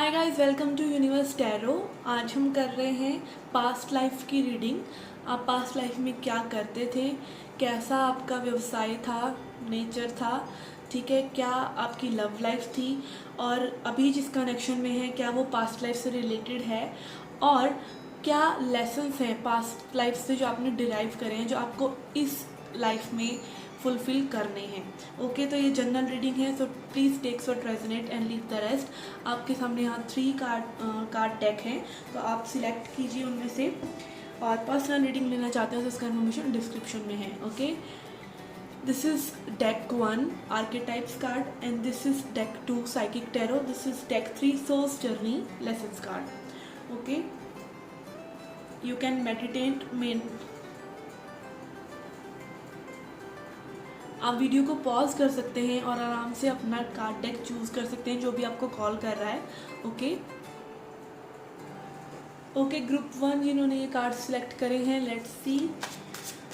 Hi guys, welcome to universe tarot. आज हम कर रहे हैं पास्ट लाइफ की रीडिंग। आप पास्ट लाइफ में क्या करते थे, कैसा आपका व्यवसाय था, नेचर था, ठीक है, क्या आपकी लव लाइफ थी और अभी जिस कनेक्शन में है क्या वो पास्ट लाइफ से रिलेटेड है और क्या लेसन्स हैं पास्ट लाइफ से जो आपने डिराइव करे हैं जो आपको इस लाइफ में फुलफिल करने हैं। ओके, तो ये जनरल रीडिंग है, so please takes what resonate and leave the rest. आपके सामने यहाँ 3 कार्ड डेक हैं, तो आप सिलेक्ट कीजिए उनमें से। और पर्सनल रीडिंग लेना चाहते हैं तो उसका इन्फॉर्मेशन डिस्क्रिप्शन में है। Okay, this is deck 1 archetypes card and this is deck 2 psychic tarot, this is deck 3 souls journey lessons card. Okay, you can meditate आप वीडियो को पॉज कर सकते हैं और आराम से अपना कार्ड डेक चूज कर सकते हैं जो भी आपको कॉल कर रहा है। ओके, ग्रुप 1 जिन्होंने ये कार्ड सिलेक्ट करे हैं, लेट्स सी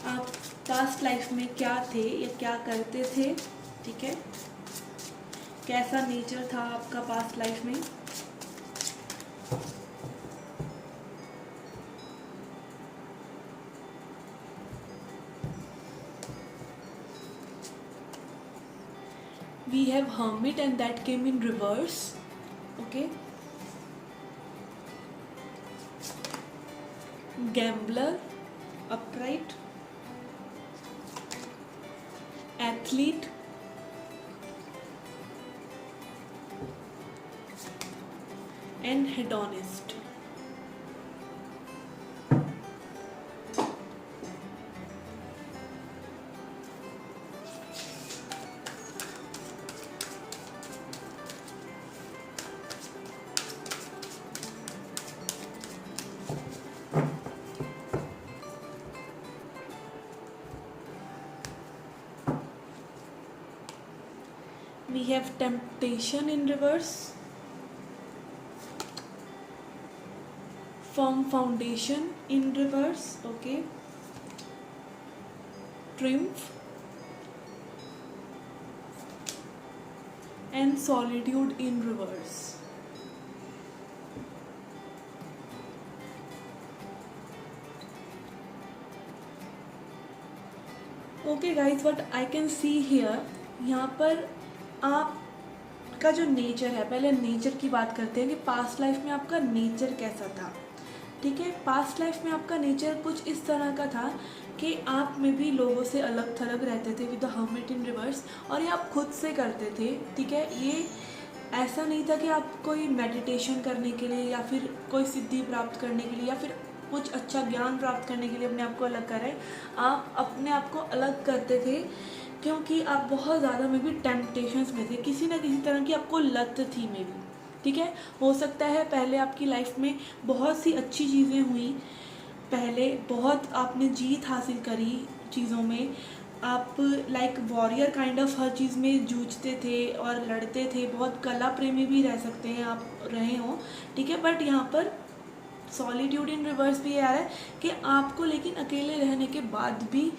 आप पास्ट लाइफ में क्या थे या क्या करते थे, ठीक है, कैसा नेचर था आपका पास्ट लाइफ में। We have Hermit and that came in reverse. Okay, Gambler upright, Athlete, and Hedonist. We have Temptation in reverse, Firm Foundation in reverse, okay, Triumph, and Solitude in reverse. Okay guys, what I can see here, यहाँ पर आपका जो nature है, पहले nature की बात करते हैं कि पास्ट लाइफ में आपका नेचर कैसा था। ठीक है, पास्ट लाइफ में आपका नेचर कुछ इस तरह का था कि आप में भी लोगों से अलग थलग रहते थे with the hermit in reverse, और ये आप खुद से करते थे। ठीक है, ये ऐसा नहीं था कि आप कोई मेडिटेशन करने के लिए या फिर कोई सिद्धि प्राप्त करने के लिए या फिर कुछ अच्छा ज्ञान प्राप्त करने के लिए अपने आप को अलग कर रहे हैं। आप अपने आप को अलग करते थे क्योंकि आप बहुत ज़्यादा में भी टेम्पटेशंस में थे, किसी ना किसी तरह की आपको लत थी में भी। ठीक है, हो सकता है पहले आपकी लाइफ में बहुत सी अच्छी चीज़ें हुई, पहले बहुत आपने जीत हासिल करी चीज़ों में, आप लाइक वॉरियर काइंड ऑफ हर चीज़ में जूझते थे और लड़ते थे, बहुत कला प्रेमी भी रह सकते हैं आप रहे हो। ठीक है, बट यहाँ पर सॉलिट्यूड इन रिवर्स भी ये आ रहा है कि आपको लेकिन अकेले रहने के बाद भी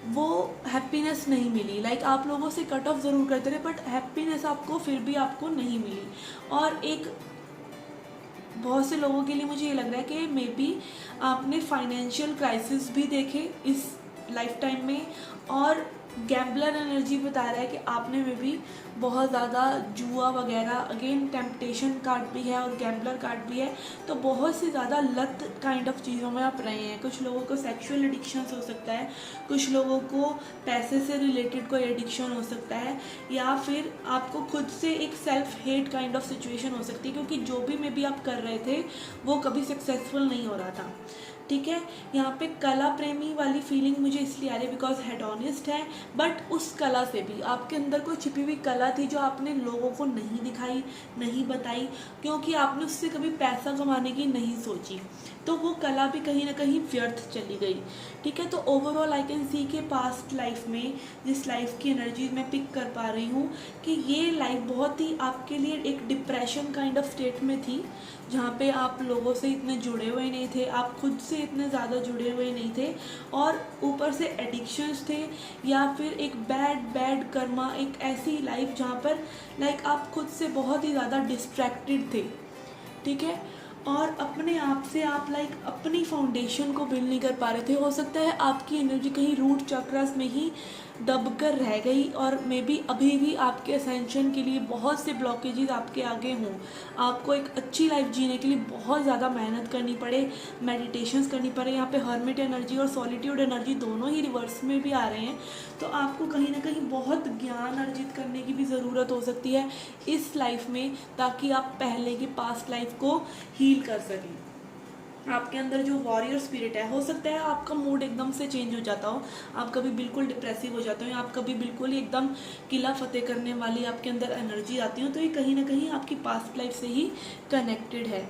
वो हैप्पीनेस नहीं मिली। लाइक आप लोगों से कट ऑफ ज़रूर करते रहे बट हैप्पीनेस आपको फिर भी आपको नहीं मिली। और एक बहुत से लोगों के लिए मुझे ये लग रहा है कि मे बी आपने फाइनेंशियल क्राइसिस भी देखे इस लाइफ टाइम में, और गैम्बलर एनर्जी बता रहा है कि आपने में भी बहुत ज़्यादा जुआ वगैरह, अगेन टेम्पटेशन कार्ड भी है और गैम्बलर कार्ड भी है, तो बहुत सी ज़्यादा लत काइंड ऑफ चीज़ों में आप रहे हैं। कुछ लोगों को सेक्सुअल एडिक्शंस हो सकता है, कुछ लोगों को पैसे से रिलेटेड कोई एडिक्शन हो सकता है, या फिर आपको खुद से एक self hate kind of situation हो सकती है क्योंकि जो भी मे बी आप कर रहे थे वो कभी सक्सेसफुल नहीं हो रहा था। ठीक है, यहाँ पे कला प्रेमी वाली फीलिंग मुझे इसलिए आ रही है बिकॉज हेडोनिस्ट है, बट उस कला से भी आपके अंदर कोई छिपी हुई कला थी जो आपने लोगों को नहीं दिखाई, नहीं बताई, क्योंकि आपने उससे कभी पैसा कमाने की नहीं सोची, तो वो कला भी कहीं ना कहीं व्यर्थ चली गई। ठीक है, तो ओवरऑल आई कैन सी के पास्ट लाइफ में जिस लाइफ की एनर्जी मैं पिक कर पा रही हूँ कि ये लाइफ बहुत ही आपके लिए एक डिप्रेशन काइंड ऑफ स्टेट में थी, जहाँ पे आप लोगों से इतने जुड़े हुए नहीं थे, आप खुद से इतने ज़्यादा जुड़े हुए नहीं थे, और ऊपर से एडिक्शंस थे या फिर एक बैड कर्मा, एक ऐसी लाइफ जहाँ पर लाइक आप खुद से बहुत ही ज़्यादा डिस्ट्रैक्टेड थे। ठीक है। और अपने आप से आप अपनी फाउंडेशन को बिल्ड नहीं कर पा रहे थे। हो सकता है आपकी एनर्जी कहीं रूट चक्रास में ही दब कर रह गई, और मे बी अभी भी आपके असेंशन के लिए बहुत से ब्लॉकेजेस आपके आगे हों। आपको एक अच्छी लाइफ जीने के लिए बहुत ज़्यादा मेहनत करनी पड़े, मेडिटेशंस करनी पड़े। यहाँ पे हर्मिट एनर्जी और सॉलिट्यूड एनर्जी दोनों ही रिवर्स में भी आ रहे हैं, तो आपको कहीं ना कहीं बहुत ज्ञान अर्जित करने की भी ज़रूरत हो सकती है इस लाइफ में, ताकि आप पहले की पास्ट लाइफ को हील कर सकें। आपके अंदर जो वॉरियर स्पिरिट है, हो सकता है आपका मूड एकदम से चेंज हो जाता हो, आप कभी बिल्कुल डिप्रेसिव हो जाते हो, आप कभी बिल्कुल ही एकदम किला फतेह करने वाली आपके अंदर एनर्जी आती हो, तो ये कहीं ना कहीं आपकी पास्ट लाइफ से ही कनेक्टेड है।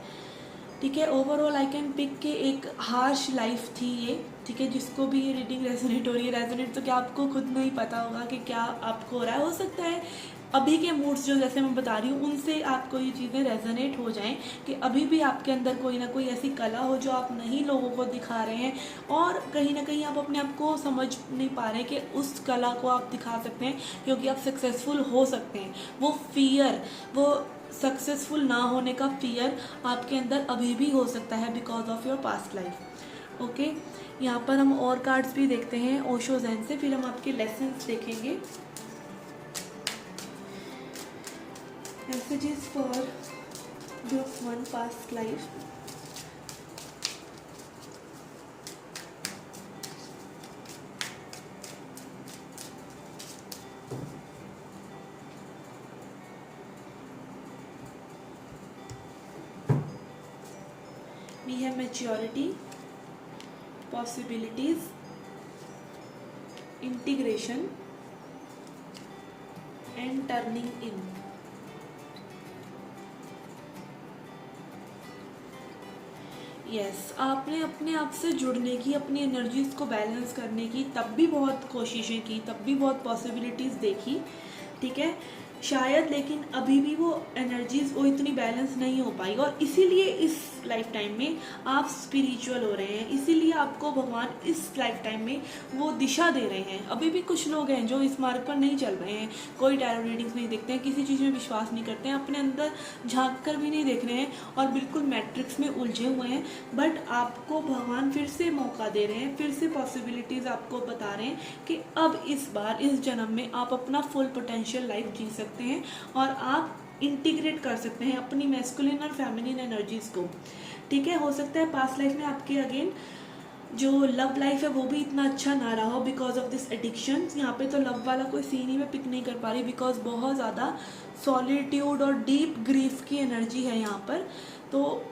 ठीक है, ओवरऑल आई कैन पिक के एक हार्श लाइफ थी ये, ठीक है। जिसको भी ये रीडिंग रेजोनेट हो रही है, रेजोनेट तो क्या आपको खुद नहीं पता होगा कि क्या आपको हो रहा है। हो सकता है अभी के मूड्स जो जैसे मैं बता रही हूँ उनसे आपको ये चीज़ें रेजोनेट हो जाएं, कि अभी भी आपके अंदर कोई ना कोई ऐसी कला हो जो आप नहीं लोगों को दिखा रहे हैं, और कहीं ना कहीं आप अपने आप को समझ नहीं पा रहे हैं कि उस कला को आप दिखा सकते हैं, क्योंकि आप सक्सेसफुल हो सकते हैं। वो फियर, वो सक्सेसफुल ना होने का फियर आपके अंदर अभी भी हो सकता है because of your past life. Okay, यहाँ पर हम और कार्ड्स भी देखते हैं ओशो ज़ेन से, फिर हम आपके लेसन्स देखेंगे। Messages for group 1 past life. We have maturity, possibilities, integration and turning in. Yes, आपने अपने आप से जुड़ने की, अपनी एनर्जीज़ को बैलेंस करने की तब भी बहुत कोशिशें की, तब भी बहुत पॉसिबिलिटीज़ देखी, ठीक है शायद, लेकिन अभी भी वो एनर्जीज़ वो इतनी बैलेंस नहीं हो पाई, और इसीलिए इस लाइफ टाइम में आप स्पिरिचुअल हो रहे हैं, इसीलिए आपको भगवान इस लाइफ टाइम में वो दिशा दे रहे हैं। अभी भी कुछ लोग हैं जो इस मार्ग पर नहीं चल रहे हैं, कोई टैरो रीडिंग्स नहीं देखते हैं, किसी चीज़ में विश्वास नहीं करते हैं, अपने अंदर झांक कर भी नहीं देख रहे हैं, और बिल्कुल मैट्रिक्स में उलझे हुए हैं। बट आपको भगवान फिर से मौका दे रहे हैं, फिर से पॉसिबिलिटीज़ आपको बता रहे हैं कि अब इस बार इस जन्म में आप अपना फुल पोटेंशियल लाइफ जी सकते हैं, और आप इंटीग्रेट कर सकते हैं अपनी मैस्कुलिन और फेमिनिन एनर्जीज को, ठीक है। हो सकता है पास्ट लाइफ में आपके अगेन जो लव लाइफ है वो भी इतना अच्छा ना रहा हो बिकॉज ऑफ दिस एडिक्शन। यहाँ पे तो लव वाला कोई सीन ही मैं पिक नहीं कर पा रही, बिकॉज बहुत ज़्यादा सॉलिट्यूड और डीप ग्रीफ की एनर्जी है यहाँ पर। तो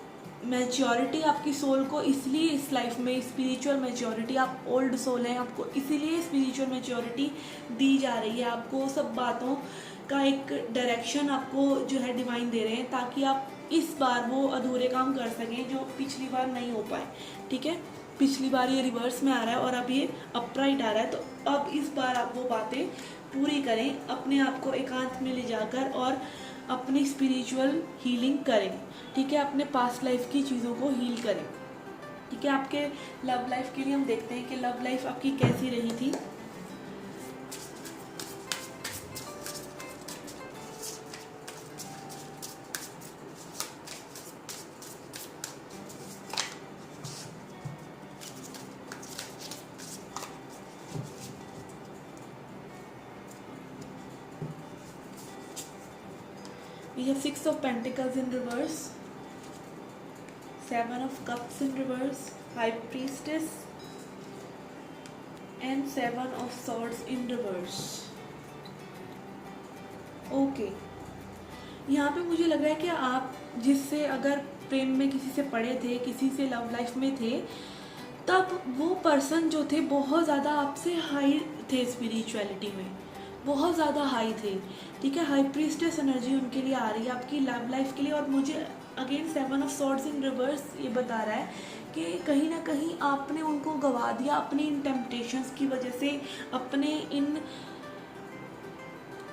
मैच्योरिटी आपकी सोल को इसलिए इस लाइफ में, स्पिरिचुअल मैच्योरिटी, आप ओल्ड सोल हैं, आपको इसीलिए स्पिरिचुअल मैच्योरिटी दी जा रही है, आपको सब बातों का एक डायरेक्शन आपको जो है डिवाइन दे रहे हैं, ताकि आप इस बार वो अधूरे काम कर सकें जो पिछली बार नहीं हो पाए, ठीक है। पिछली बार ये रिवर्स में आ रहा है और अब ये अपराइट आ रहा है, तो अब इस बार आप वो बातें पूरी करें, अपने आप को एकांत में ले जाकर और अपनी स्पिरिचुअल हीलिंग करें, ठीक है। अपने पास्ट लाइफ की चीज़ों को हील करें, ठीक है। आपके लव लाइफ के लिए हम देखते हैं कि लव लाइफ आपकी कैसी रही थी। We have 6 of Pentacles in reverse, 7 of Cups in reverse, High Priestess and 7 of Swords in reverse. Okay, यहाँ पे मुझे लग रहा है कि आप जिससे अगर प्रेम में किसी से पड़े थे, किसी से लव लाइफ में थे, तब वो पर्सन जो थे बहुत ज़्यादा आपसे हाई थे, स्पिरिचुअलिटी में बहुत ज़्यादा हाई थे, ठीक है। हाई प्रीस्टेस एनर्जी उनके लिए आ रही है आपकी लव लाइफ के लिए। और मुझे again 7 of swords in reverse ये बता रहा है कि कहीं ना कहीं आपने उनको गवा दिया अपनी इन टेम्पटेशंस की वजह से, अपने इन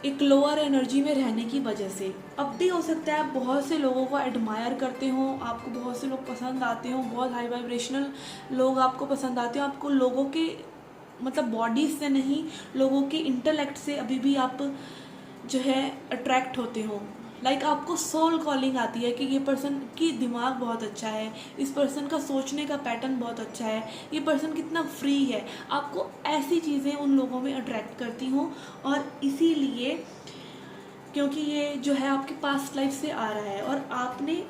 एक लोअर एनर्जी में रहने की वजह से। अब भी हो सकता है आप बहुत से लोगों को एडमायर करते हो, आपको बहुत से लोग पसंद आते हो, बहुत हाई वाइब्रेशनल लोग आपको पसंद आते हो, आपको लोगों के मतलब बॉडीज से नहीं, लोगों के इंटेलेक्ट से अभी भी आप जो है अट्रैक्ट होते हो, लाइक आपको सोल कॉलिंग आती है कि ये पर्सन की दिमाग बहुत अच्छा है, इस पर्सन का सोचने का पैटर्न बहुत अच्छा है, ये पर्सन कितना फ्री है। आपको ऐसी चीज़ें उन लोगों में अट्रैक्ट करती हूँ, और इसीलिए क्योंकि ये जो है आपके पास्ट लाइफ से आ रहा है और आपने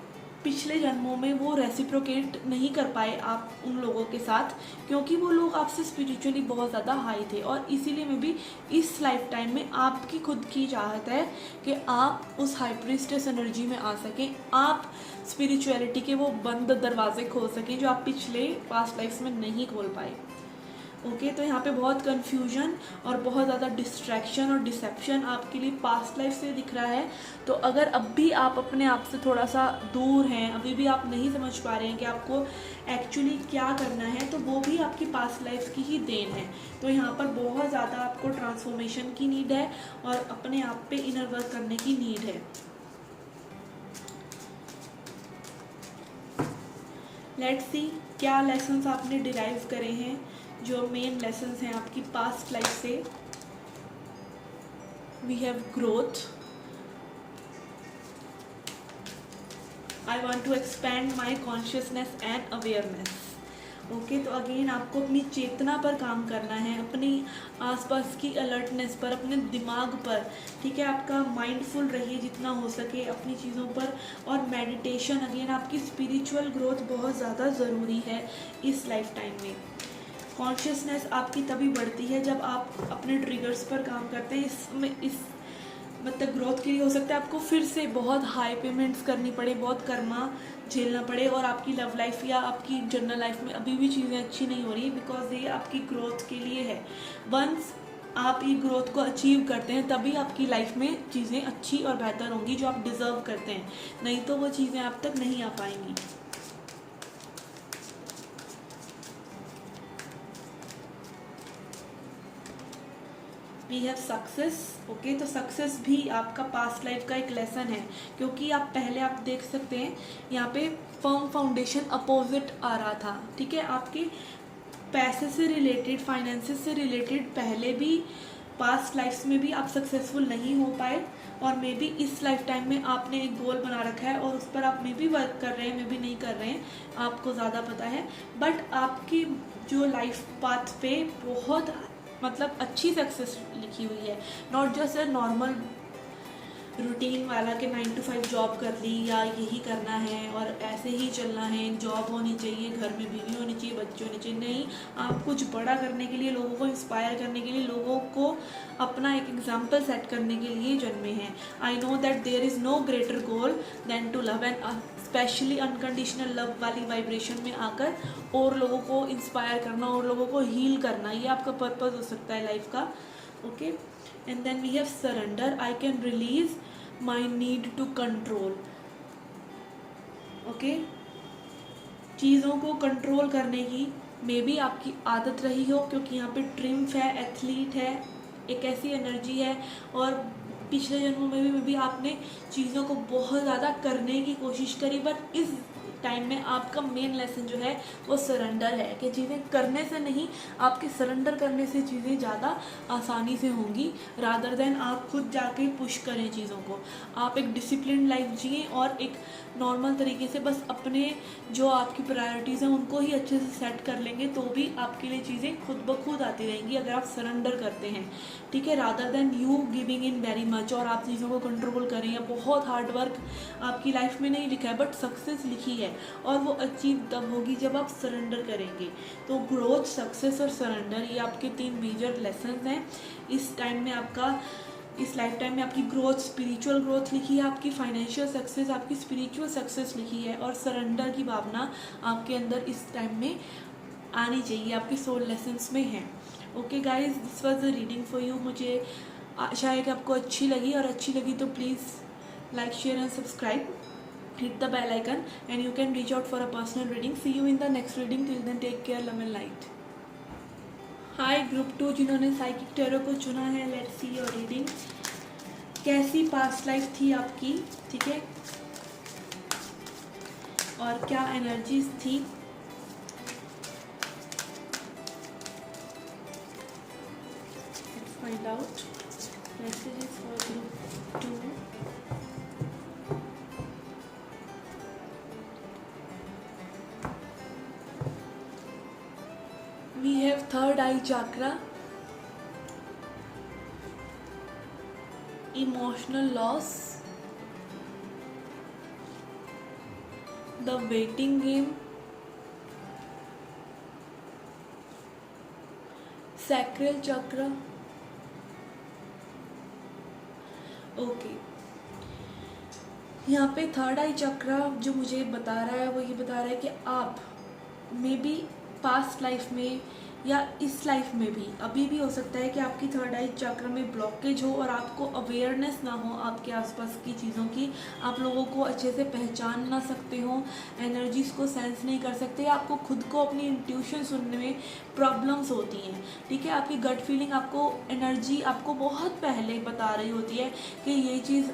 पिछले जन्मों में वो रेसिप्रोकेट नहीं कर पाए आप उन लोगों के साथ, क्योंकि वो लोग आपसे स्पिरिचुअली बहुत ज़्यादा हाई थे। और इसीलिए में भी इस लाइफ टाइम में आपकी खुद की चाहत है कि आप उस हाई प्रीस्टेस एनर्जी में आ सकें, आप स्पिरिचुअलिटी के वो बंद दरवाजे खोल सकें जो आप पिछले पास्ट लाइफ में नहीं खोल पाए। ओके तो यहाँ पे बहुत कन्फ्यूजन और बहुत ज़्यादा डिस्ट्रैक्शन और डिसेप्शन आपके लिए पास्ट लाइफ से दिख रहा है। तो अगर अब भी आप अपने आप से थोड़ा सा दूर हैं, अभी भी आप नहीं समझ पा रहे हैं कि आपको एक्चुअली क्या करना है, तो वो भी आपकी पास्ट लाइफ की ही देन है। तो यहाँ पर बहुत ज़्यादा आपको ट्रांसफॉर्मेशन की नीड है और अपने आप पे इनर वर्क करने की नीड है। लेट्स सी क्या लेसन्स आपने डिराइव करे हैं, जो मेन लेसन्स हैं आपकी पास्ट लाइफ से। We have growth, I want to expand my consciousness and awareness. Okay तो अगेन आपको अपनी चेतना पर काम करना है, अपनी आसपास की अलर्टनेस पर, अपने दिमाग पर, ठीक है। आपका माइंडफुल रहिए जितना हो सके अपनी चीज़ों पर। और मेडिटेशन, अगेन आपकी स्पिरिचुअल ग्रोथ बहुत ज़्यादा ज़रूरी है इस लाइफ टाइम में। कॉन्शियसनेस आपकी तभी बढ़ती है जब आप अपने ट्रिगर्स पर काम करते हैं। इसमें इस मतलब ग्रोथ के लिए हो सकता है आपको फिर से बहुत हाई पेमेंट्स करनी पड़े, बहुत कर्मा झेलना पड़े, और आपकी लव लाइफ या आपकी जनरल लाइफ में अभी भी चीज़ें अच्छी नहीं हो रही, बिकॉज ये आपकी ग्रोथ के लिए है। वंस आप ये ग्रोथ को अचीव करते हैं तभी आपकी लाइफ में चीज़ें अच्छी और बेहतर होंगी जो आप डिज़र्व करते हैं, नहीं तो वो चीज़ें आप तक नहीं आ पाएंगी। We have success. ओके तो सक्सेस भी आपका पास्ट लाइफ का एक लेसन है, क्योंकि आप पहले आप देख सकते हैं यहाँ पे फर्म फाउंडेशन अपोजिट आ रहा था, ठीक है। आपके पैसे से रिलेटेड, फाइनेंसेस से रिलेटेड पहले भी पास्ट लाइफ्स में भी आप सक्सेसफुल नहीं हो पाए, और मे बी इस लाइफ टाइम में आपने एक गोल बना रखा है और उस पर आप मे बी वर्क कर रहे हैं, मे बी नहीं कर रहे हैं, आपको ज़्यादा पता है। बट आपकी जो लाइफ पाथ पे बहुत मतलब अच्छी सक्सेस लिखी हुई है, not just a normal routine वाला कि 9 to 5 जॉब कर ली या यही करना है और ऐसे ही चलना है, जॉब होनी चाहिए, घर में बीवी होनी चाहिए, बच्चे होने चाहिए। नहीं, आप कुछ बड़ा करने के लिए, लोगों को इंस्पायर करने के लिए, लोगों को अपना एक एग्जाम्पल सेट करने के लिए जन्मे हैं। I know that there is no greater goal than to love, and specially unconditional love वाली वाइब्रेशन में आकर और लोगों को इंस्पायर करना और लोगों को हील करना, ये आपका पर्पज़ हो सकता है लाइफ का। Okay and then we have surrender. I can release my need to control. Okay चीज़ों को कंट्रोल करने की मे बी आपकी आदत रही हो, क्योंकि यहाँ पे ट्रिम्फ है, एथलीट है, एक ऐसी एनर्जी है। और पिछले जन्मों में भी आपने चीज़ों को बहुत ज़्यादा करने की कोशिश करी, बट इस टाइम में आपका मेन लेसन जो है वो सरेंडर है, कि चीज़ें करने से नहीं, आपके सरेंडर करने से चीज़ें ज़्यादा आसानी से होंगी, रादर देन आप खुद जाके पुश करें चीज़ों को। आप एक डिसिप्लिन लाइफ जिए और एक नॉर्मल तरीके से बस अपने जो आपकी प्रायोरिटीज़ हैं उनको ही अच्छे से सेट कर लेंगे, तो भी आपके लिए चीज़ें खुद ब खुद आती रहेंगी अगर आप सरेंडर करते हैं, ठीक है। Rather than you giving in very much और आप चीज़ों को कंट्रोल करें, या बहुत हार्ड वर्क आपकी लाइफ में नहीं लिखा है बट सक्सेस लिखी है, और वो अचीव तब होगी जब आप सरेंडर करेंगे। तो ग्रोथ, सक्सेस और सरेंडर, ये आपके 3 मेजर लेसन हैं इस टाइम में। आपका इस लाइफ टाइम में आपकी ग्रोथ, स्पिरिचुअल ग्रोथ लिखी है, आपकी फाइनेंशियल सक्सेस, आपकी स्पिरिचुअल सक्सेस लिखी है, और सरेंडर की भावना आपके अंदर इस टाइम में आनी चाहिए, आपके सोल लेसन्स में है। Okay guys, this was the reading for you. मुझे आशा है कि आपको अच्छी लगी, और अच्छी लगी तो please like, share and subscribe, hit the bell icon, and you can reach out for a personal reading. See you in the next reading. Till then, take care, love and light. Hi group 2 जिन्होंने psychic tarot को चुना है, let's see your reading. कैसी past life थी आपकी, ठीक है, और क्या एनर्जीज थी। Let's find out. Messages for group 2। We have third eye chakra, emotional loss, the waiting game, sacral chakra. Okay, यहाँ पे थर्ड आई चक्रा जो मुझे बता रहा है वो ये बता रहा है कि आप मे बी पास्ट लाइफ में या इस लाइफ में भी अभी भी हो सकता है कि आपकी थर्ड आई चक्र में ब्लॉकेज हो और आपको अवेयरनेस ना हो आपके आसपास की चीज़ों की, आप लोगों को अच्छे से पहचान ना सकते हो, एनर्जीज को सेंस नहीं कर सकते, आपको खुद को अपनी इंट्यूशन सुनने में प्रॉब्लम्स होती हैं। ठीक है, आपकी गट फीलिंग, आपको एनर्जी आपको बहुत पहले बता रही होती है कि ये चीज़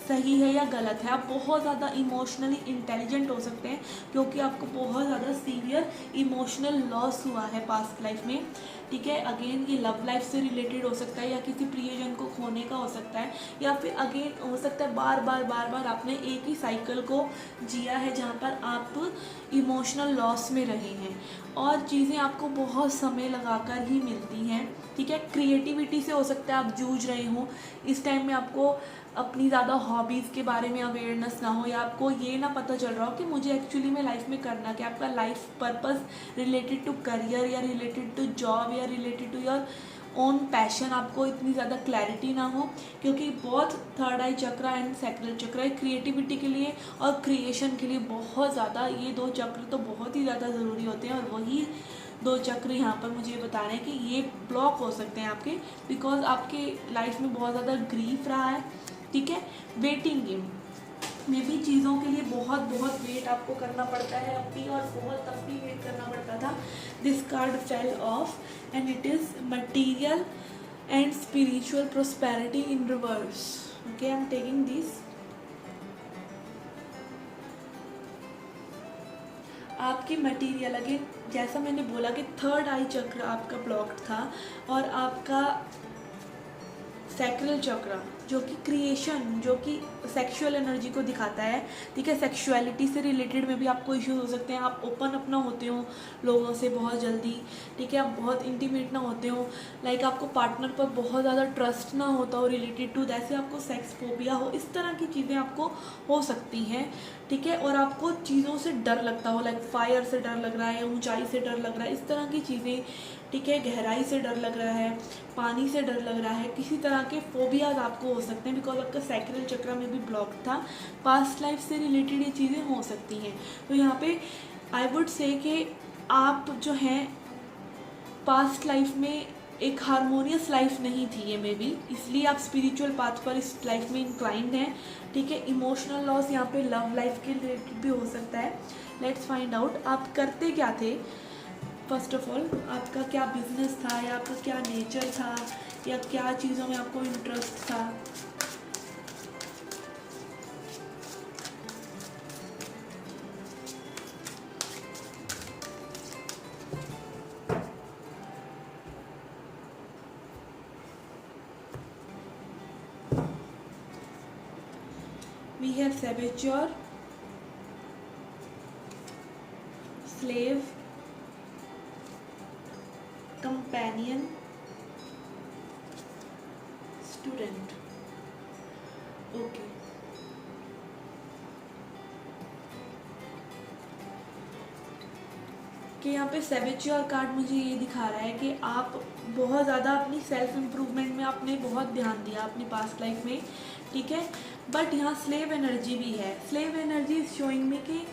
सही है या गलत है। आप बहुत ज़्यादा इमोशनली इंटेलिजेंट हो सकते हैं क्योंकि आपको बहुत ज़्यादा सीवियर इमोशनल लॉस हुआ है पास्ट लाइफ में। ठीक है, अगेन ये लव लाइफ से रिलेटेड हो सकता है या किसी प्रियजन को खोने का हो सकता है, या फिर अगेन हो सकता है बार बार आपने एक ही साइकिल को जिया है जहाँ पर आप इमोशनल लॉस में रहे हैं और चीज़ें आपको बहुत समय लगाकर ही मिलती हैं। ठीक है, क्रिएटिविटी से हो सकता है आप जूझ रहे हो इस टाइम में, आपको अपनी ज़्यादा हॉबीज़ के बारे में अवेयरनेस ना हो या आपको ये ना पता चल रहा हो कि मुझे एक्चुअली में लाइफ में करना क्या, आपका life purpose related to career या रिलेटेड टू जॉब या related to your own passion, आपको इतनी ज़्यादा क्लैरिटी ना हो क्योंकि बहुत थर्ड आई चक्र एंड सैक्रल चक्र क्रिएटिविटी के लिए और क्रिएशन के लिए बहुत ज़्यादा, ये दो चक्र तो बहुत ही ज़्यादा ज़रूरी होते हैं और वही दो चक्र यहाँ पर मुझे बता रहे हैं कि ये ब्लॉक हो सकते हैं आपके, बिकॉज आपके लाइफ में बहुत ज़्यादा ग्रीफ रहा है। ठीक है, वेटिंग गेम में भी चीज़ों के लिए बहुत वेट आपको करना पड़ता है अभी, और बहुत तब भी वेट करना पड़ता था। This card fell off and it is material and spiritual prosperity in reverse. Okay, I am taking this. आपकी मटीरियल, अगेन जैसा मैंने बोला कि थर्ड आई चक्र आपका ब्लॉक्ड था और आपका सैक्रल चक्र जो कि क्रिएशन, जो कि सेक्सुअल एनर्जी को दिखाता है। ठीक है, सेक्सुअलिटी से रिलेटेड में भी आपको इश्यूज हो सकते हैं, आप ओपन अप ना होते हो लोगों से बहुत जल्दी। ठीक है, आप बहुत इंटीमेट ना होते हो, लाइक आपको पार्टनर पर बहुत ज़्यादा ट्रस्ट ना होता हो रिलेटेड टू, जैसे आपको सेक्स फोबिया हो, इस तरह की चीज़ें आपको हो सकती हैं। ठीक है, और आपको चीज़ों से डर लगता हो, लाइक फायर से डर लग रहा है, ऊंचाई से डर लग रहा है, इस तरह की चीज़ें। ठीक है, गहराई से डर लग रहा है, पानी से डर लग रहा है, किसी तरह के फोबियाज आपको हो सकते हैं बिकॉज आपका सैक्रल चक्र में भी ब्लॉक था। पास्ट लाइफ से रिलेटेड ये चीज़ें हो सकती हैं। तो यहाँ पे आई वुड से कि आप जो हैं पास्ट लाइफ में एक हारमोनियस लाइफ नहीं थी ये मे बी, इसलिए आप स्पिरिचुअल पाथ पर इस लाइफ में इंक्लाइंड हैं। ठीक है, इमोशनल लॉस यहाँ पे लव लाइफ के रिलेटेड भी हो सकता है। लेट्स फाइंड आउट आप करते क्या थे। फर्स्ट ऑफ ऑल आपका क्या बिजनेस था या आपका क्या नेचर था या क्या चीज़ों में आपको इंटरेस्ट था। We have saboteur, slave, companion, student. Okay. कि यहाँ पे सेवेच्योर कार्ड मुझे ये दिखा रहा है कि आप बहुत ज़्यादा अपनी सेल्फ इम्प्रूवमेंट में आपने बहुत ध्यान दिया अपनी पास्ट लाइफ में। ठीक है, बट यहाँ स्लेव एनर्जी भी है। Slave energy is showing me कि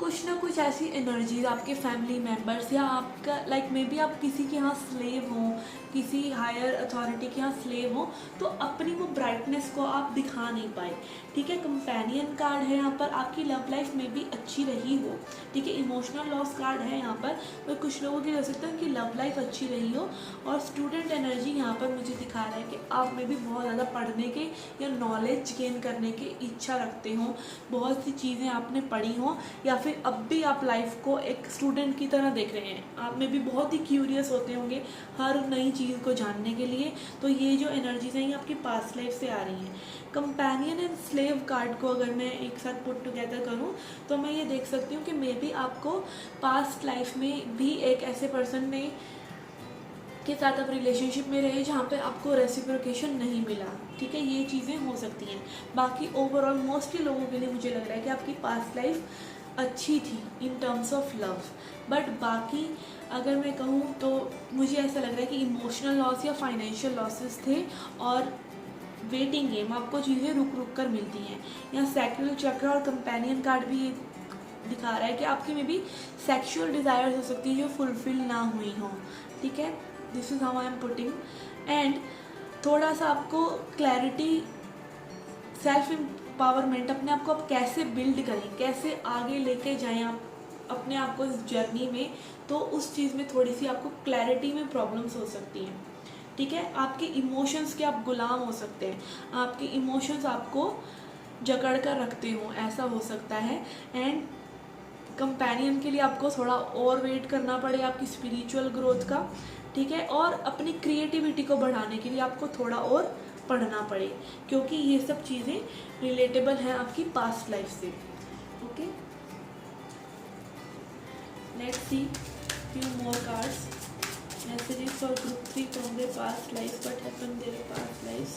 कुछ ना कुछ ऐसी एनर्जीज आपके फैमिली मेम्बर्स या आपका लाइक मे बी आप किसी के यहाँ स्लेव हो, किसी हायर अथॉरिटी के यहाँ स्लेव हो, तो अपनी वो ब्राइटनेस को आप दिखा नहीं पाए। ठीक है, कंपेनियन कार्ड है यहाँ पर, आपकी लव लाइफ में भी अच्छी रही हो। ठीक है, इमोशनल लॉस कार्ड है यहाँ पर, तो कुछ लोगों की हो सकता है कि लव लाइफ अच्छी रही हो। और स्टूडेंट एनर्जी यहाँ पर मुझे दिखा रहा है कि आप में भी बहुत ज़्यादा पढ़ने के या नॉलेज गेन करने की इच्छा रखते हो, बहुत सी चीज़ें आपने पढ़ी हो या फिर फिर अब भी आप लाइफ को एक स्टूडेंट की तरह देख रहे हैं, आप में भी बहुत ही क्यूरियस होते होंगे हर नई चीज़ को जानने के लिए। तो ये जो एनर्जीज हैं ये आपकी पास्ट लाइफ से आ रही हैं। कंपेनियन एंड स्लेव कार्ड को अगर मैं एक साथ पुट टुगेदर करूँ तो मैं ये देख सकती हूँ कि मे बी आपको पास्ट लाइफ में भी एक ऐसे पर्सन ने के साथ आप रिलेशनशिप में रहे जहाँ पे आपको रेसिप्रोकेशन नहीं मिला। ठीक है, ये चीज़ें हो सकती हैं। बाकी ओवरऑल मोस्टली लोगों के लिए मुझे लग रहा है कि आपकी पास्ट लाइफ अच्छी थी in terms of love. But बाकी अगर मैं कहूँ तो मुझे ऐसा लग रहा है कि इमोशनल लॉस या फाइनेंशियल लॉसेस थे, और वेटिंग गेम, आपको चीज़ें रुक रुक कर मिलती हैं। यहाँ सैक्रल चक्र और कंपेनियन कार्ड भी ये दिखा रहा है कि आपकी में भी सेक्सुअल डिज़ायर्स हो सकती है जो फुलफिल ना हुई हों। ठीक है, this is how I am putting. And थोड़ा सा आपको क्लैरिटी, सेल्फ एम्पावरमेंट, अपने आप को आप कैसे बिल्ड करें, कैसे आगे लेके जाएं आप अपने आप को इस जर्नी में, तो उस चीज़ में थोड़ी सी आपको क्लैरिटी में प्रॉब्लम्स हो सकती हैं। ठीक है, आपके इमोशंस के आप गुलाम हो सकते हैं, आपके इमोशंस आपको जकड़ कर रखते हो, ऐसा हो सकता है। एंड कंपेनियन के लिए आपको थोड़ा और वेट करना पड़े आपकी स्पिरिचुअल ग्रोथ का। ठीक है, और अपनी क्रिएटिविटी को बढ़ाने के लिए आपको थोड़ा और पढ़ना पड़े, क्योंकि ये सब चीज़ें रिलेटेबल हैं आपकी पास्ट लाइफ से। Okay, let's C few more cards. Messages for group 3 from their past lives. What happened their past lives?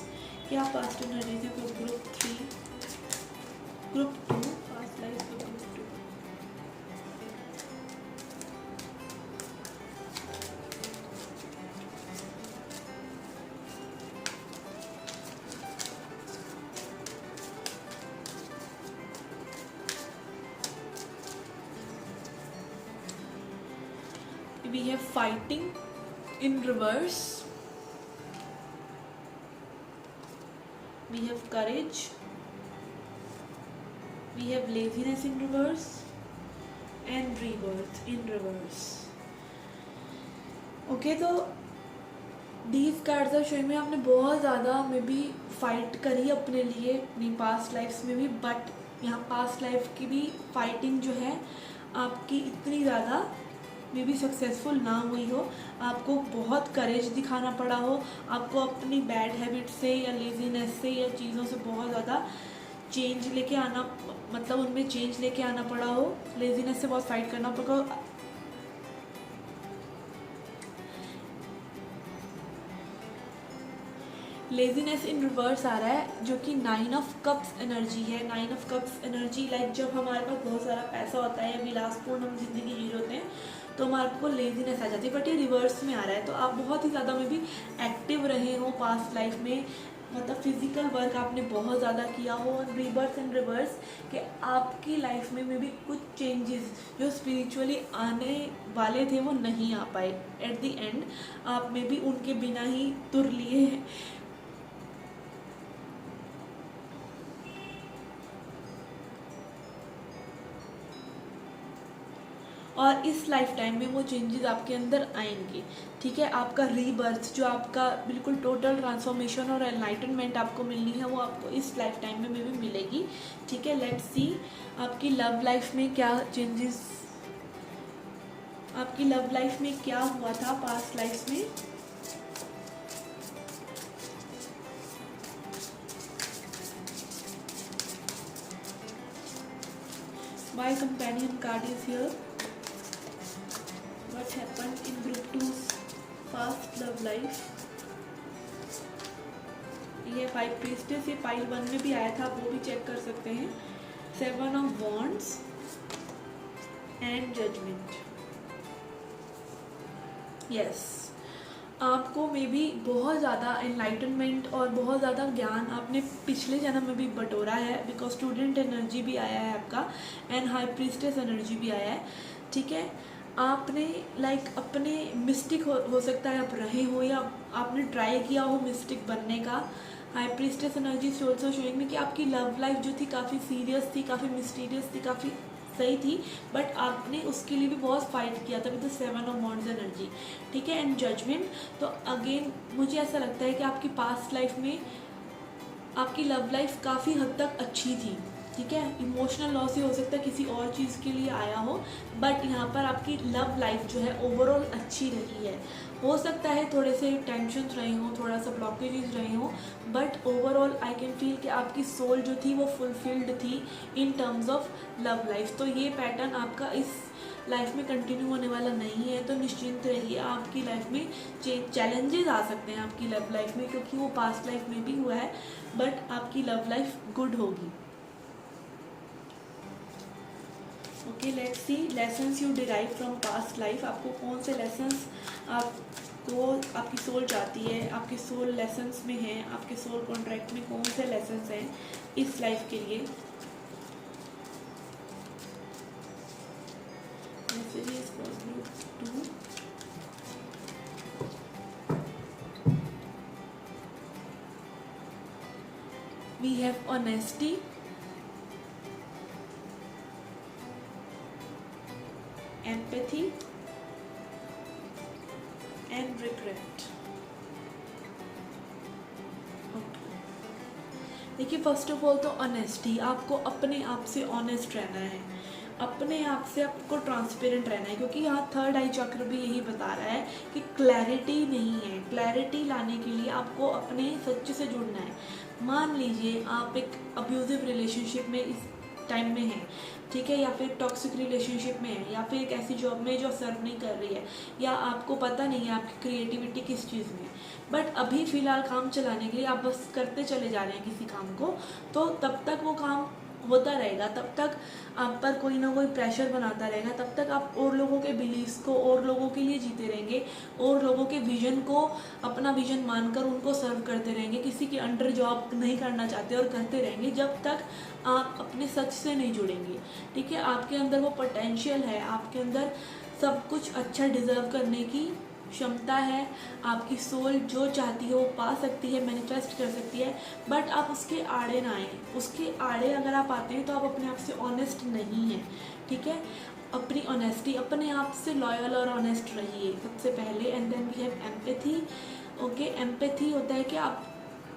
क्या past energies है for group 3, group 2, past lives for group 2. We have fighting in reverse, we have courage, we have laziness in reverse, and rebirth in reverse. Okay, तो these cards are showing में आपने बहुत ज़्यादा may be fight करी अपने लिए अपनी past lives में भी, बट यहाँ पास्ट लाइफ की भी फाइटिंग जो है आपकी इतनी ज़्यादा मे बी सक्सेसफुल ना हुई हो, आपको बहुत करेज दिखाना पड़ा हो, आपको अपनी बैड हैबिट से या लेजीनेस से या चीज़ों से बहुत ज़्यादा चेंज लेके आना, मतलब उनमें चेंज लेके आना पड़ा हो, लेजीनेस से बहुत फाइट करना पड़ा। लेजीनेस इन रिवर्स आ रहा है जो कि 9 ऑफ कप्स एनर्जी है। 9 ऑफ कप्स एनर्जी लाइक जब हमारे पास बहुत सारा पैसा होता है या विलासपूर्ण हम जिंदगी जी रहे होते हैं तो हमारे को लेजीनेस आ जाती है, बट ये रिवर्स में आ रहा है। तो आप बहुत ही ज़्यादा में भी एक्टिव रहे हो पास्ट लाइफ में, मतलब फिजिकल वर्क आपने बहुत ज़्यादा किया हो, और रीबर्थ एंड रिवर्स कि आपकी लाइफ में भी कुछ चेंजेस जो स्पिरिचुअली आने वाले थे वो नहीं आ पाए। एट द एंड आप में भी उनके बिना ही तुर लिए हैं। और इस लाइफ टाइम में वो चेंजेस आपके अंदर आएंगे। ठीक है, आपका रीबर्थ जो आपका बिल्कुल टोटल ट्रांसफॉर्मेशन और एनलाइटनमेंट आपको मिलनी है वो आपको इस लाइफ टाइम में भी मिलेगी। ठीक है, लेट्स सी आपकी लव लाइफ में क्या चेंजेस, आपकी लव लाइफ में क्या हुआ था पास्ट लाइफ में। Why companion card is here? What happened in group 2's past love life? ये 5 प्रीस्टेस, ये पाइल 1 में भी आया था, वो भी चेक कर सकते हैं। 7 of wands and judgement. Yes, आपको मे बी बहुत ज़्यादा एनलाइटनमेंट और बहुत ज़्यादा ज्ञान आपने पिछले जन्म में भी बटोरा है, बिकॉज स्टूडेंट एनर्जी भी आया है आपका एंड हाई प्रीस्टेस एनर्जी भी आया है। ठीक है, आपने अपने मिस्टिक हो सकता है आप रहे हो या आपने ट्राई किया हो मिस्टिक बनने का। High priestess energy also showing में कि आपकी लव लाइफ जो थी काफ़ी सीरियस थी, काफ़ी मिस्टीरियस थी, काफ़ी सही थी, बट आपने उसके लिए भी बहुत फाइट किया था with the 7 of wands energy. ठीक है, एंड जजमेंट। तो अगेन मुझे ऐसा लगता है कि आपकी पास्ट लाइफ में आपकी लव लाइफ काफ़ी हद तक अच्छी थी। ठीक है। इमोशनल लॉस ही हो सकता है, किसी और चीज़ के लिए आया हो, बट यहाँ पर आपकी लव लाइफ जो है ओवरऑल अच्छी रही है। हो सकता है थोड़े से टेंशन रहे हों, थोड़ा सा ब्लॉकेजेस रहे हों, but overall I can feel कि आपकी सोल जो थी वो फुलफिल्ड थी in terms of love life. तो ये पैटर्न आपका इस लाइफ में कंटिन्यू होने वाला नहीं है, तो निश्चिंत रहिए। आपकी लाइफ में चैलेंजेस आ सकते हैं आपकी लव लाइफ में, क्योंकि वो पास्ट लाइफ में भी हुआ है, बट आपकी लव लाइफ गुड होगी। Okay, let's C lessons you derive from past life. आपको कौन से लेसन्स आपको आपकी सोल चाहती है, आपके सोल लेसन्स में हैं, आपके सोल कॉन्ट्रैक्ट में कौन से लेसन्स हैं इस लाइफ के लिए। Messages for group 2. We have honesty, empathy and regret. देखिए, फर्स्ट ऑफ ऑल तो ऑनेस्टी, आपको अपने आप से ऑनेस्ट रहना है, अपने आप से आपको ट्रांसपेरेंट रहना है, क्योंकि यहाँ थर्ड आई चक्र भी यही बता रहा है कि क्लैरिटी नहीं है। क्लैरिटी लाने के लिए आपको अपने सच से जुड़ना है। मान लीजिए आप एक अब्यूजिव रिलेशनशिप में इस टाइम में हैं, ठीक है, या फिर टॉक्सिक रिलेशनशिप में है, या फिर एक ऐसी जॉब में जो सर्व नहीं कर रही है, या आपको पता नहीं है आपकी क्रिएटिविटी किस चीज़ में, बट अभी फ़िलहाल काम चलाने के लिए आप बस करते चले जा रहे हैं किसी काम को, तो तब तक वो काम होता रहेगा, तब तक आप पर कोई ना कोई प्रेशर बनाता रहेगा, तब तक आप और लोगों के बिलीव्स को और लोगों के लिए जीते रहेंगे, और लोगों के विजन को अपना विजन मानकर उनको सर्व करते रहेंगे, किसी के अंडर जॉब नहीं करना चाहते और करते रहेंगे जब तक आप अपने सच से नहीं जुड़ेंगे। ठीक है, आपके अंदर वो पोटेंशियल है, आपके अंदर सब कुछ अच्छा डिज़र्व करने की क्षमता है, आपकी सोल जो चाहती है वो पा सकती है, मैनिफेस्ट कर सकती है, बट आप उसके आड़े ना आए। उसके आड़े अगर आप आते हैं तो आप अपने आप से ऑनेस्ट नहीं हैं। ठीक है, अपनी ऑनेस्टी, अपने आप से लॉयल और ऑनेस्ट रहिए सबसे पहले। And then we have empathy. Okay, empathy होता है कि आप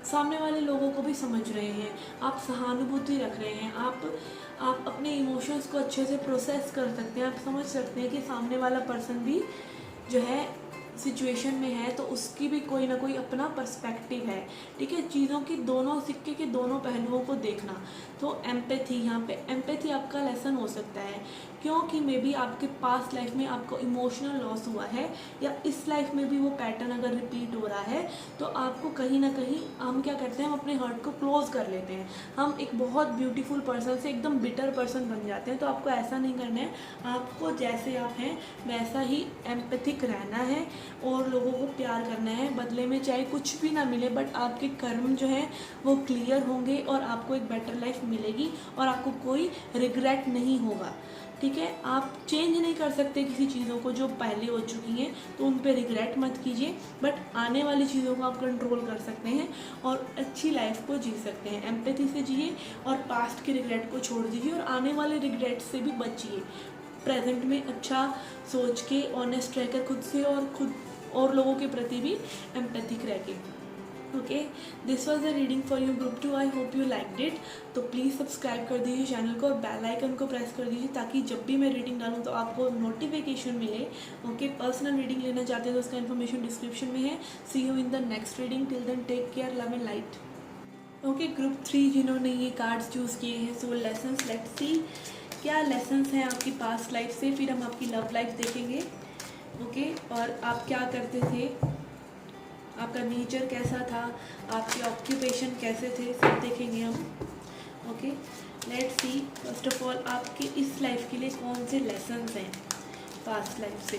सामने वाले लोगों को भी समझ रहे हैं, आप सहानुभूति रख रहे हैं, आप अपने इमोशंस को अच्छे से प्रोसेस कर सकते हैं, आप समझ सकते हैं कि सामने वाला पर्सन भी जो है सिचुएशन में है, तो उसकी भी कोई ना कोई अपना पर्सपेक्टिव है। ठीक है, चीज़ों की दोनों सिक्के के दोनों पहलुओं को देखना। तो एम्पैथी, यहाँ पे एम्पैथी आपका लेसन हो सकता है, क्योंकि मे बी आपके पास्ट लाइफ में आपको इमोशनल लॉस हुआ है, या इस लाइफ में भी वो पैटर्न अगर रिपीट हो रहा है, तो आपको कहीं ना कहीं हम क्या करते हैं, हम अपने हर्ट को क्लोज कर लेते हैं, हम एक बहुत ब्यूटीफुल पर्सन से एकदम बिटर पर्सन बन जाते हैं। तो आपको ऐसा नहीं करना है, आपको जैसे आप हैं वैसा ही एम्पैथिक रहना है और लोगों को प्यार करना है, बदले में चाहे कुछ भी ना मिले, बट आपके कर्म जो हैं वो क्लियर होंगे और आपको एक बेटर लाइफ मिलेगी और आपको कोई रिग्रेट नहीं होगा। ठीक है, आप चेंज नहीं कर सकते किसी चीज़ों को जो पहले हो चुकी हैं, तो उन पे रिग्रेट मत कीजिए, बट आने वाली चीज़ों को आप कंट्रोल कर सकते हैं और अच्छी लाइफ को जी सकते हैं। एम्पैथी से जिए और पास्ट के रिग्रेट को छोड़ दीजिए और आने वाले रिग्रेट से भी बचिए। प्रेजेंट में अच्छा सोच के ऑनेस्ट रहकर खुद से और लोगों के प्रति भी एम्पैथिक रह के। Okay, this was the reading for you group 2। I hope you liked it. तो प्लीज़ सब्सक्राइब कर दीजिए चैनल को और बेल आइकन को प्रेस कर दीजिए, ताकि जब भी मैं रीडिंग डालूँ तो आपको नोटिफिकेशन मिले। ओके, पर्सनल रीडिंग लेना चाहते हैं तो उसका इन्फॉर्मेशन डिस्क्रिप्शन में है। See you in the next reading. Till then take care, love and light. Okay, group 3 जिन्होंने ये कार्ड्स चूज़ किए हैं, सोल लेसन्स, लेट्स सी क्या लेसन्स हैं आपकी पास्ट लाइफ से। फिर हम आपकी लव लाइफ देखेंगे। ओके, और आप क्या करते थे, आपका नेचर कैसा था, आपके ऑक्यूपेशन कैसे थे, सब देखेंगे हम। Okay, let's see first of all आपके इस लाइफ के लिए कौन से लेसन्स हैं पास्ट लाइफ से।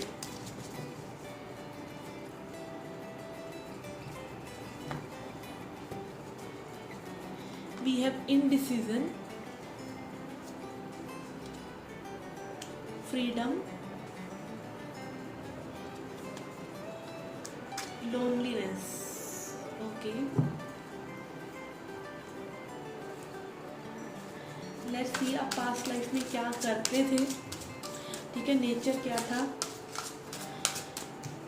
We have indecision, freedom, loneliness. Okay, let's see आप पास्ट लाइफ में क्या करते थे। ठीक है, नेचर क्या था,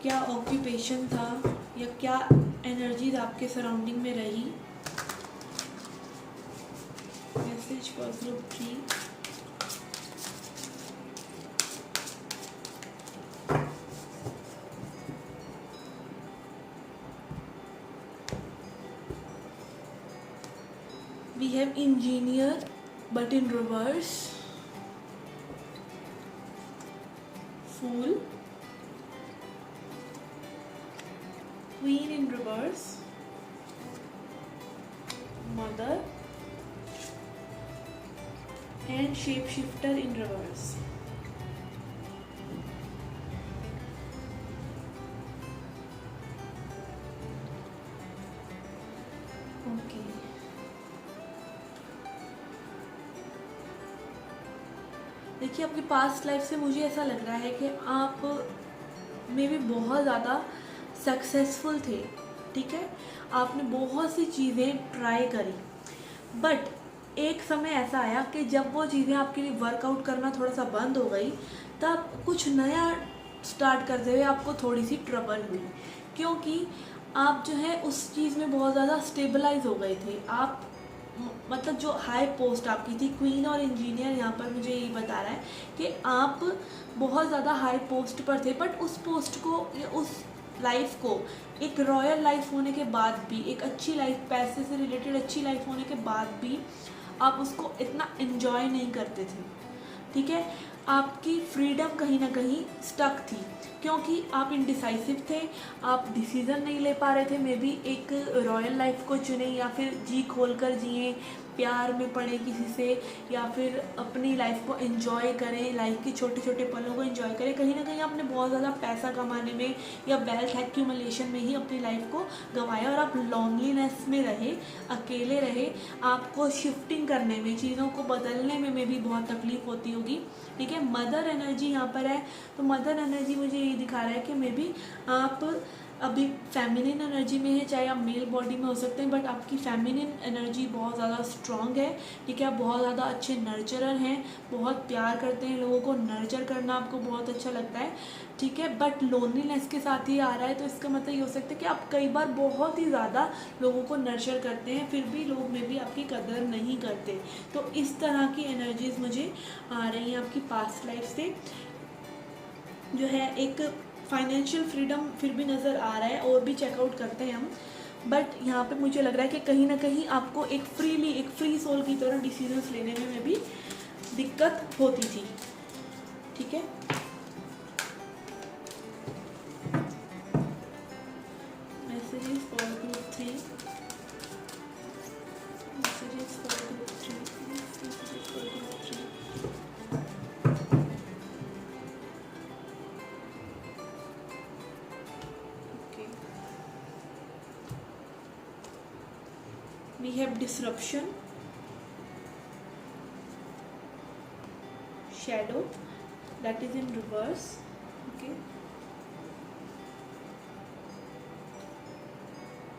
क्या ऑक्यूपेशन था, या क्या एनर्जीज आपके सराउंडिंग में रही। Message for group 3. We have engineer but in reverse, fool, queen in reverse, mother, and shapeshifter in reverse. Okay. देखिए, आपकी पास्ट लाइफ से मुझे ऐसा लग रहा है कि आप में भी बहुत ज़्यादा सक्सेसफुल थे, ठीक है। आपने बहुत सी चीज़ें ट्राई करी, बट एक समय ऐसा आया कि जब वो चीज़ें आपके लिए वर्कआउट करना थोड़ा सा बंद हो गई, तब कुछ नया स्टार्ट करते हुए आपको थोड़ी सी ट्रबल हुई, क्योंकि आप जो है उस चीज़ में बहुत ज़्यादा स्टेबलाइज हो गए थे। आप मतलब जो हाई पोस्ट आपकी थी, क्वीन और इंजीनियर, यहाँ पर मुझे यही बता रहा है कि आप बहुत ज़्यादा हाई पोस्ट पर थे, बट उस पोस्ट को, उस लाइफ को, एक रॉयल लाइफ होने के बाद भी, एक अच्छी लाइफ, पैसे से रिलेटेड अच्छी लाइफ होने के बाद भी आप उसको इतना एंजॉय नहीं करते थे, ठीक है। आपकी फ्रीडम कहीं ना कहीं स्टक थी, क्योंकि आप इनडिसाइसिव थे, आप डिसीज़न नहीं ले पा रहे थे। मे बी एक रॉयल लाइफ को चुने, या फिर जी खोल कर जिए, प्यार में पड़े किसी से, या फिर अपनी लाइफ को एंजॉय करें, लाइफ के छोटे छोटे पलों को एंजॉय करें। कहीं ना कहीं आपने बहुत ज़्यादा पैसा कमाने में या वेल्थ एक्यूमुलेशन में ही अपनी लाइफ को गंवाया, और आप लॉन्लीनेस में रहे, अकेले रहे। आपको शिफ्टिंग करने में, चीज़ों को बदलने में भी बहुत तकलीफ होती होगी, ठीक है। मदर एनर्जी यहाँ पर है, तो मदर एनर्जी मुझे ये दिखा रहा है कि मे बी आप अभी फेमिनिन एनर्जी में है, चाहे आप मेल बॉडी में हो सकते हैं, बट आपकी फेमिनिन एनर्जी बहुत ज़्यादा स्ट्रॉन्ग है, ठीक है। आप बहुत ज़्यादा अच्छे नर्चरर हैं, बहुत प्यार करते हैं, लोगों को नर्चर करना आपको बहुत अच्छा लगता है, ठीक है। बट लोनलीनेस के साथ ही आ रहा है, तो इसका मतलब ये हो सकता है कि आप कई बार बहुत ही ज़्यादा लोगों को नर्चर करते हैं, फिर भी लोग में भी आपकी कदर नहीं करते। तो इस तरह की एनर्जीज मुझे आ रही हैं आपकी पास्ट लाइफ से। जो है एक फाइनेंशियल फ्रीडम फिर भी नज़र आ रहा है, और भी चेकआउट करते हैं हम, बट यहाँ पे मुझे लग रहा है कि कहीं ना कहीं आपको एक फ्री सोल की तरह डिसीजंस लेने में भी दिक्कत होती थी, ठीक है। Messages for group 3, messages for group 3, messages for group 3। We have disruption, shadow, that is in reverse, okay.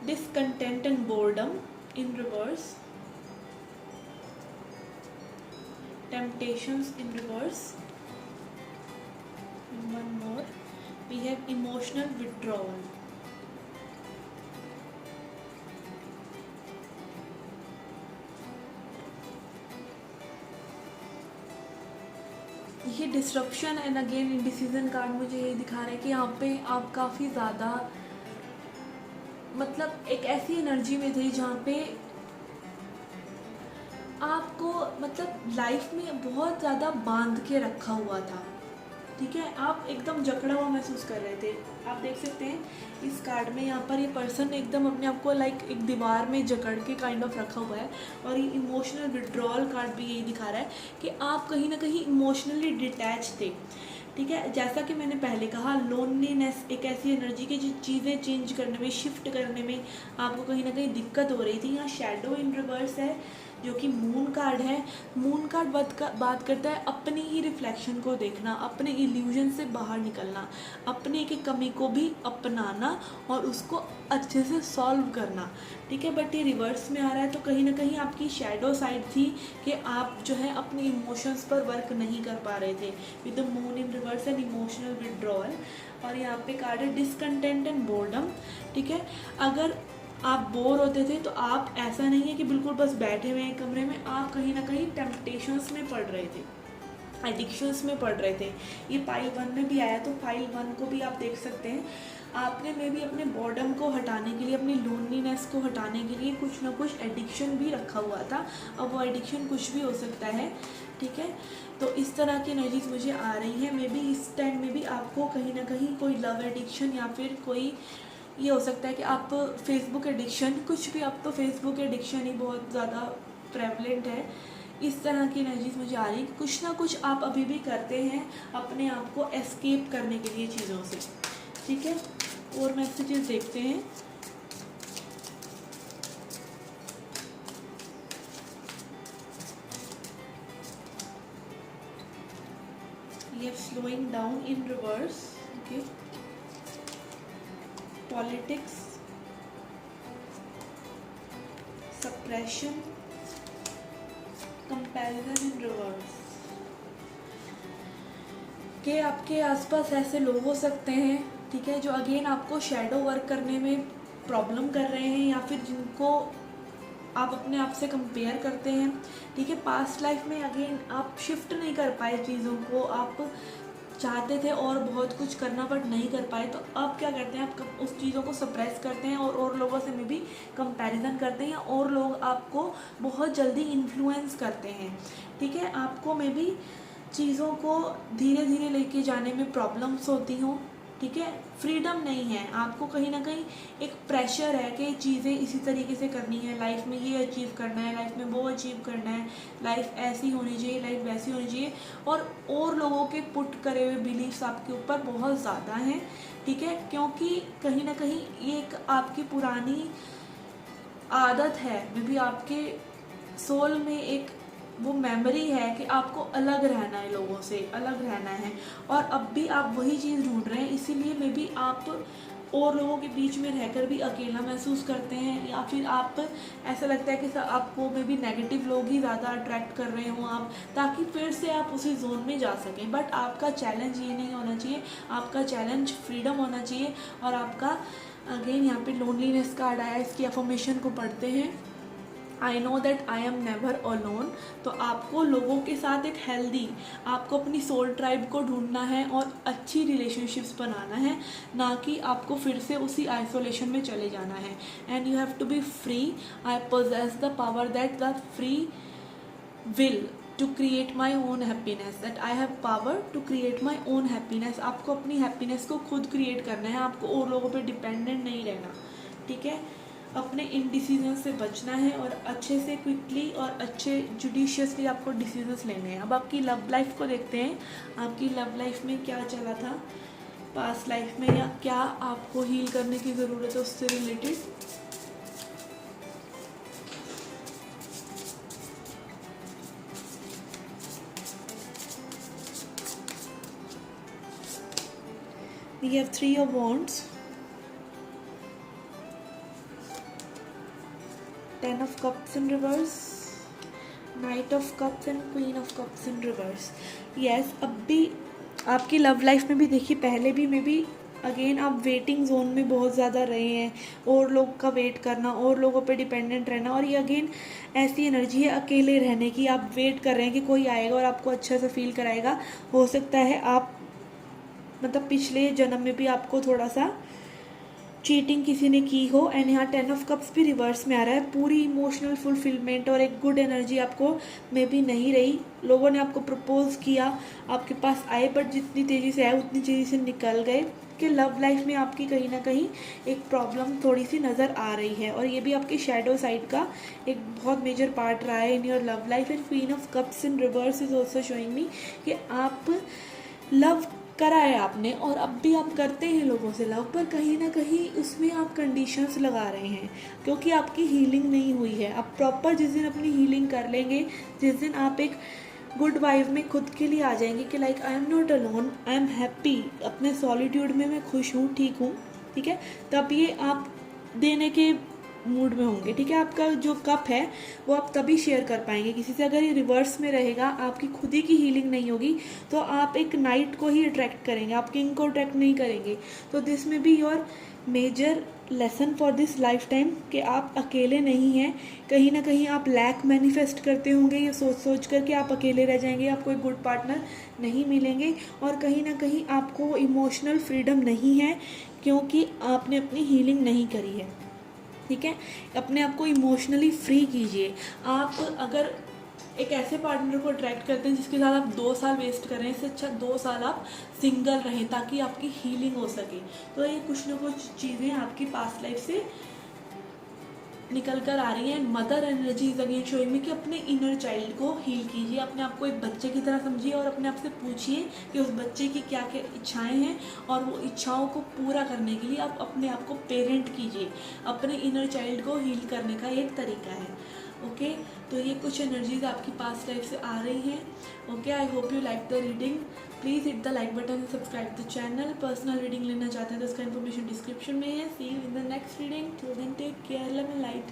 Discontent and boredom in reverse, temptations in reverse, and one more, we have emotional withdrawal. ये disruption and again indecision card मुझे ये दिखा रहा है कि यहाँ पे आप काफ़ी ज़्यादा, मतलब एक ऐसी एनर्जी में थे जहाँ पे आपको, मतलब लाइफ में बहुत ज़्यादा बांध के रखा हुआ था, ठीक है। आप एकदम जकड़ा हुआ महसूस कर रहे थे। आप देख सकते हैं इस कार्ड में, यहाँ पर ये पर्सन एकदम अपने आप को लाइक एक दीवार में जकड़ के काइंड ऑफ रखा हुआ है, और ये इमोशनल विड्रॉल कार्ड भी यही दिखा रहा है कि आप कहीं ना कहीं इमोशनली डिटैच थे, ठीक है। जैसा कि मैंने पहले कहा, लोनलीनेस एक ऐसी एनर्जी की जो चीज़ें चेंज करने में, शिफ्ट करने में आपको कहीं ना कहीं दिक्कत हो रही थी। यहाँ शैडो इन रिवर्स है, जो कि मून कार्ड है। मून कार्ड बात करता है अपनी ही रिफ्लेक्शन को देखना, अपने इल्यूजन से बाहर निकलना, अपने की कमी को भी अपनाना और उसको अच्छे से सॉल्व करना, ठीक है। बट ये रिवर्स में आ रहा है, तो कहीं ना कहीं आपकी शैडो साइड थी कि आप जो है अपने इमोशंस पर वर्क नहीं कर पा रहे थे, with the moon in reverse and emotional withdrawal. और यहाँ पे कार्ड है डिसकंटेंट एंड बोर्डम, ठीक है। अगर आप बोर होते थे, तो आप ऐसा नहीं है कि बिल्कुल बस बैठे हुए हैं कमरे में, आप कहीं ना कहीं टेम्पटेशंस में पड़ रहे थे, एडिक्शंस में पड़ रहे थे। ये फाइल 1 में भी आया, तो फाइल 1 को भी आप देख सकते हैं। आपने में भी अपने बॉर्डम को हटाने के लिए, अपनी लोनलीनेस को हटाने के लिए कुछ ना कुछ एडिक्शन भी रखा हुआ था। अब वो एडिक्शन कुछ भी हो सकता है, ठीक है। तो इस तरह की एनर्जीज मुझे आ रही है। मे बी इस टाइम में भी आपको कहीं ना कहीं कोई लव एडिक्शन या फिर कोई ये हो सकता है कि आप फेसबुक एडिक्शन, कुछ भी, अब तो फेसबुक एडिक्शन ही बहुत ज़्यादा प्रेवलेंट है। इस तरह की एनर्जीज मुझे आ रही है। कुछ ना कुछ आप अभी भी करते हैं अपने आप को एस्केप करने के लिए चीज़ों से, ठीक है। और मैसेजेस देखते हैं। ये slowing down in reverse, okay. Politics, suppression, comparison in reverse. के आपके आसपास ऐसे लोग हो सकते हैं, ठीक है, जो अगेन आपको शैडो वर्क करने में प्रॉब्लम कर रहे हैं, या फिर जिनको आप अपने आप से कंपेयर करते हैं, ठीक है। पास्ट लाइफ में अगेन आप शिफ्ट नहीं कर पाए चीज़ों को, आप चाहते थे और बहुत कुछ करना बट नहीं कर पाए, तो अब क्या करते हैं, आप उस चीज़ों को सप्रेस करते हैं और लोगों से में भी कंपैरिजन करते हैं, और लोग आपको बहुत जल्दी इन्फ्लुएंस करते हैं, ठीक है। आपको में भी चीज़ों को धीरे धीरे लेके जाने में प्रॉब्लम्स होती हों, ठीक है। फ्रीडम नहीं है, आपको कहीं ना कहीं एक प्रेशर है कि चीज़ें इसी तरीके से करनी है, लाइफ में ये अचीव करना है, लाइफ में वो अचीव करना है, लाइफ ऐसी होनी चाहिए, लाइफ वैसी होनी चाहिए, और लोगों के पुट करे हुए बिलीव्स आपके ऊपर बहुत ज़्यादा हैं, ठीक है। क्योंकि कहीं ना कहीं ये एक आपकी पुरानी आदत है, मे बी आपके सोल में एक वो मेमोरी है कि आपको अलग रहना है, लोगों से अलग रहना है, और अब भी आप वही चीज़ ढूंढ रहे हैं। इसीलिए मे बी आप और लोगों के बीच में रहकर भी अकेला महसूस करते हैं, या फिर आप ऐसा लगता है कि आपको मे बी नेगेटिव लोग ही ज़्यादा अट्रैक्ट कर रहे हों आप, ताकि फिर से आप उसी जोन में जा सकें। बट आपका चैलेंज ये नहीं होना चाहिए, आपका चैलेंज फ्रीडम होना चाहिए। और आपका अगेन यहाँ पे लोनलीनेस कार्ड आया, इसकी अफर्मेशन को पढ़ते हैं। I know that I am never alone. तो आपको लोगों के साथ एक हेल्दी, आपको अपनी सोल ट्राइब को ढूंढना है और अच्छी रिलेशनशिप्स बनाना है, ना कि आपको फिर से उसी आइसोलेशन में चले जाना है। And you have to be free. I possess the power that the free will to create my own happiness, that I have power to create my own happiness. आपको अपनी हैप्पीनेस को खुद क्रिएट करना है, आपको और लोगों पे डिपेंडेंट नहीं रहना, ठीक है। अपने इन डिसीजन से बचना है और अच्छे से क्विकली और अच्छे जुडिशियसली आपको डिसीजंस लेने हैं। अब आपकी लव लाइफ को देखते हैं, आपकी लव लाइफ में क्या चला था पास्ट लाइफ में, या क्या आपको हील करने की ज़रूरत है उससे related. We have 3 of Wands, 10 of Cups in reverse, Knight of Cups and Queen of Cups in reverse. Yes, अब भी आपकी लव लाइफ में भी देखिए, पहले भी में भी अगेन आप वेटिंग जोन में बहुत ज़्यादा रहे हैं, और लोग का वेट करना, और लोगों पे डिपेंडेंट रहना, और ये अगेन ऐसी एनर्जी है अकेले रहने की। आप वेट कर रहे हैं कि कोई आएगा और आपको अच्छा सा फील कराएगा। हो सकता है आप मतलब पिछले जन्म में भी आपको थोड़ा सा चीटिंग किसी ने की हो। एंड यहाँ 10 ऑफ कप्स भी रिवर्स में आ रहा है। पूरी इमोशनल फुलफिलमेंट और एक गुड एनर्जी आपको में भी नहीं रही। लोगों ने आपको प्रपोज किया, आपके पास आए, बट जितनी तेज़ी से आए उतनी तेज़ी से निकल गए। कि लव लाइफ में आपकी कहीं ना कहीं एक प्रॉब्लम थोड़ी सी नज़र आ रही है, और ये भी आपके शैडो साइड का एक बहुत मेजर पार्ट रहा है in your love life. And queen of cups in reverse is also showing me कि आप लव करा है आपने, और अब भी आप करते हैं लोगों से लव, पर कहीं ना कहीं उसमें आप कंडीशंस लगा रहे हैं, क्योंकि आपकी हीलिंग नहीं हुई है। आप प्रॉपर जिस दिन अपनी हीलिंग कर लेंगे, जिस दिन आप एक गुड वाइब में खुद के लिए आ जाएंगे कि like I am not alone, I am happy, अपने सॉलिट्यूड में मैं खुश हूँ, ठीक हूँ, ठीक है, तब ये आप देने के मूड में होंगे, ठीक है। आपका जो कप है वो आप तभी शेयर कर पाएंगे किसी से। अगर ये रिवर्स में रहेगा, आपकी खुद ही की हीलिंग नहीं होगी, तो आप एक नाइट को ही अट्रैक्ट करेंगे, आप किंग को अट्रैक्ट नहीं करेंगे। तो दिस में भी your major lesson for this lifetime कि आप अकेले नहीं हैं। कहीं ना कहीं आप लैक मैनिफेस्ट करते होंगे ये सोच सोच कर कि आप अकेले रह जाएंगे, आपको एक गुड पार्टनर नहीं मिलेंगे, और कहीं ना कहीं आपको इमोशनल फ्रीडम नहीं है क्योंकि आपने अपनी हीलिंग नहीं करी है। ठीक है, अपने आप को इमोशनली फ्री कीजिए। आप अगर एक ऐसे पार्टनर को अट्रैक्ट करते हैं जिसके साथ आप 2 साल वेस्ट कर रहे हैं, इससे अच्छा 2 साल आप सिंगल रहें ताकि आपकी हीलिंग हो सके। तो ये कुछ ना कुछ चीज़ें आपकी पास्ट लाइफ से निकल कर आ रही हैं। Mother energy is again showing में कि अपने इनर चाइल्ड को हील कीजिए, अपने आप को एक बच्चे की तरह समझिए और अपने आप से पूछिए कि उस बच्चे की क्या क्या इच्छाएं हैं, और वो इच्छाओं को पूरा करने के लिए आप अपने आप को पेरेंट कीजिए। अपने इनर चाइल्ड को हील करने का एक तरीका है। ओके, तो ये कुछ एनर्जीज आपकी पास्ट लाइफ से आ रही हैं। Okay, I hope you like the reading. Please hit the like button, subscribe the channel. Personal reading लेना चाहते हैं तो इसका इन्फॉर्मेशन डिस्क्रिप्शन में है। See you in the next reading. Till then take care, love and light.